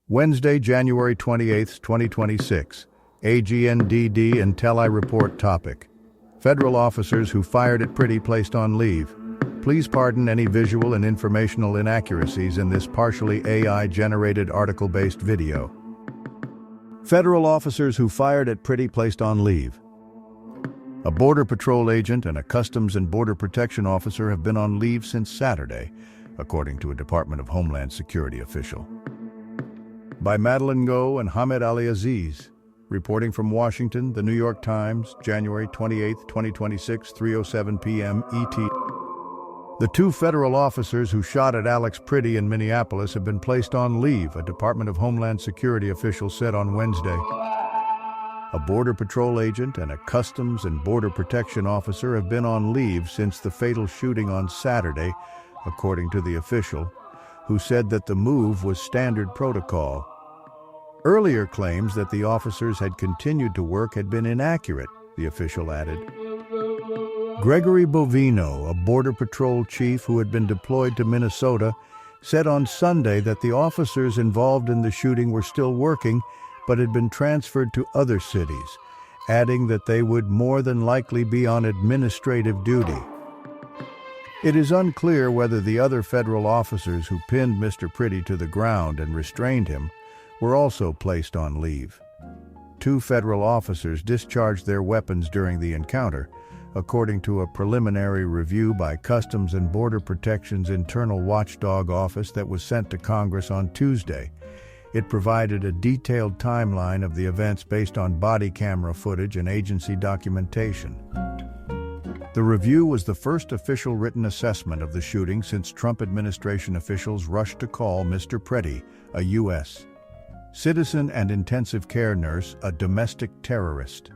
Wednesday, January 28, 2026. AGNDD intelliReport topic. Federal officers who fired at Pretti placed on leave. Please pardon any visual and informational inaccuracies in this partially AI-generated article-based video. Federal officers who fired at Pretti placed on leave. A Border Patrol agent and a Customs and Border Protection officer have been on leave since Saturday, according to a Department of Homeland Security official. By Madeline Ngo and Hamed Ali Aziz. Reporting from Washington, The New York Times, January 28, 2026, 3:07 p.m. ET. The two federal officers who shot at Alex Pretti in Minneapolis have been placed on leave, a Department of Homeland Security official said on Wednesday. A Border Patrol agent and a Customs and Border Protection officer have been on leave since the fatal shooting on Saturday, according to the official, who said that the move was standard protocol. Earlier claims that the officers had continued to work had been inaccurate, the official added. Gregory Bovino, a Border Patrol chief who had been deployed to Minnesota, said on Sunday that the officers involved in the shooting were still working but had been transferred to other cities, adding that they would more than likely be on administrative duty. It is unclear whether the other federal officers who pinned Mr. Pretti to the ground and restrained him were also placed on leave. Two federal officers discharged their weapons during the encounter, according to a preliminary review by Customs and Border Protection's Internal Watchdog Office that was sent to Congress on Tuesday. It provided a detailed timeline of the events based on body camera footage and agency documentation. The review was the first official written assessment of the shooting since Trump administration officials rushed to call Mr. Pretti, a U.S. citizen and intensive care nurse, a domestic terrorist.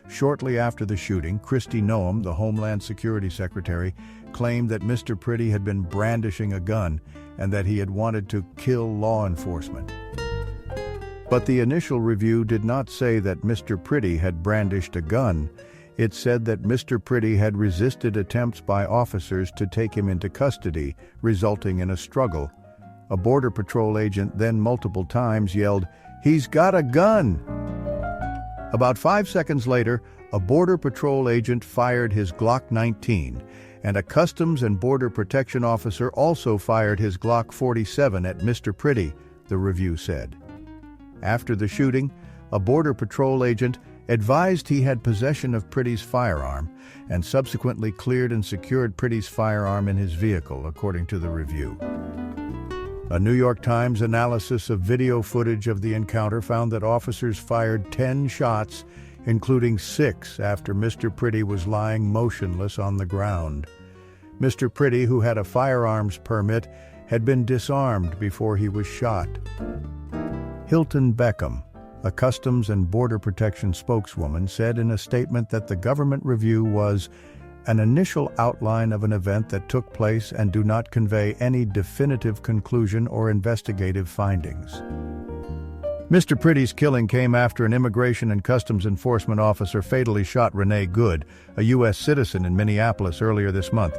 Shortly after the shooting, Kristi Noem, the Homeland Security Secretary, claimed that Mr. Pretti had been brandishing a gun and that he had wanted to kill law enforcement. But the initial review did not say that Mr. Pretti had brandished a gun. It said that Mr. Pretti had resisted attempts by officers to take him into custody, resulting in a struggle. A Border Patrol agent then multiple times yelled, "He's got a gun!" About 5 seconds later, a Border Patrol agent fired his Glock 19, and a Customs and Border Protection officer also fired his Glock 47 at Mr. Pretti, the review said. After the shooting, a Border Patrol agent advised he had possession of Pretti's firearm and subsequently cleared and secured Pretti's firearm in his vehicle, according to the review. A New York Times analysis of video footage of the encounter found that officers fired 10 shots, including 6 after Mr. Pretti was lying motionless on the ground. Mr. Pretti, who had a firearms permit, had been disarmed before he was shot. Hilton Beckham, a Customs and Border Protection spokeswoman, said in a statement that the government review was an initial outline of an event that took place and do not convey any definitive conclusion or investigative findings. Mr. Pretti's killing came after an Immigration and Customs Enforcement officer fatally shot Renee Good, a U.S. citizen in Minneapolis earlier this month.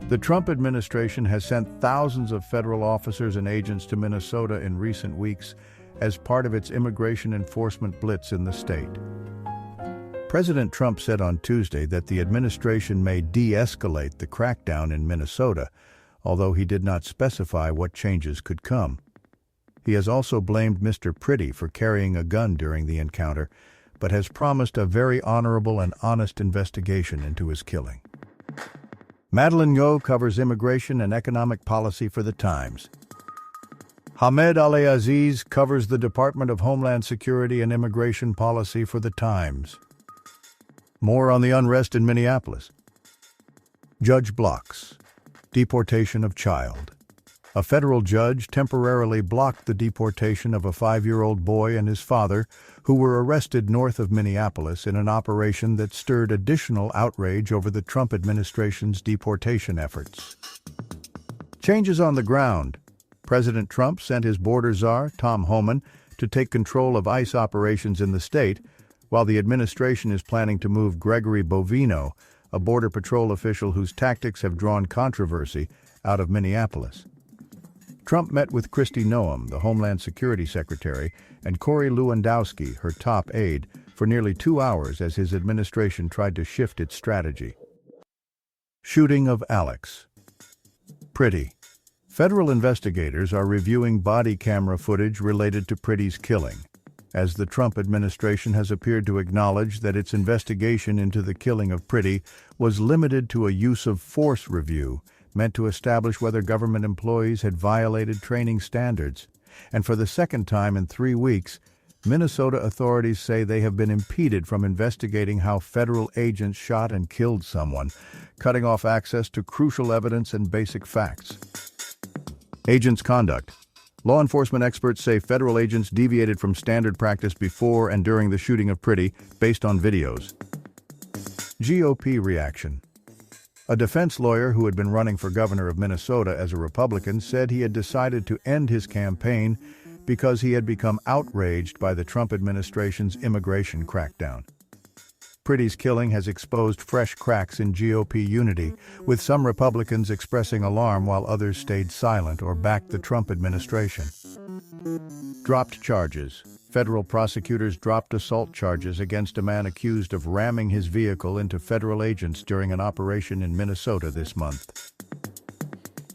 The Trump administration has sent thousands of federal officers and agents to Minnesota in recent weeks as part of its immigration enforcement blitz in the state. President Trump said on Tuesday that the administration may de-escalate the crackdown in Minnesota, although he did not specify what changes could come. He has also blamed Mr. Pretti for carrying a gun during the encounter, but has promised a very honorable and honest investigation into his killing. Madeline Ngo covers immigration and economic policy for The Times. Hamed Ali Aziz covers the Department of Homeland Security and immigration policy for The Times. More on the unrest in Minneapolis. Judge blocks deportation of child. A federal judge temporarily blocked the deportation of a 5-year-old boy and his father, who were arrested north of Minneapolis in an operation that stirred additional outrage over the Trump administration's deportation efforts. Changes on the ground. President Trump sent his border czar, Tom Homan, to take control of ICE operations in the state, while the administration is planning to move Gregory Bovino, a Border Patrol official whose tactics have drawn controversy, out of Minneapolis. Trump met with Kristi Noem, the Homeland Security Secretary, and Corey Lewandowski, her top aide, for nearly 2 hours as his administration tried to shift its strategy. Shooting of Alex. Pretti. Federal investigators are reviewing body camera footage related to Pretti's killing, as the Trump administration has appeared to acknowledge that its investigation into the killing of Pretti was limited to a use of force review meant to establish whether government employees had violated training standards. And for the second time in 3 weeks, Minnesota authorities say they have been impeded from investigating how federal agents shot and killed someone, cutting off access to crucial evidence and basic facts. Agents' conduct. Law enforcement experts say federal agents deviated from standard practice before and during the shooting of Pretti, based on videos. GOP reaction. A defense lawyer who had been running for governor of Minnesota as a Republican said he had decided to end his campaign because he had become outraged by the Trump administration's immigration crackdown. Pretti's killing has exposed fresh cracks in GOP unity, with some Republicans expressing alarm while others stayed silent or backed the Trump administration. Dropped charges. Federal prosecutors dropped assault charges against a man accused of ramming his vehicle into federal agents during an operation in Minnesota this month.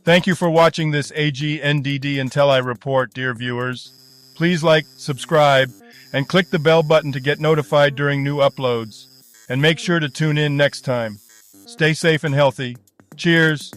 Thank you for watching this AGNDD intelliReport, dear viewers. Please like, subscribe, and click the bell button to get notified during new uploads. And make sure to tune in next time. Stay safe and healthy. Cheers!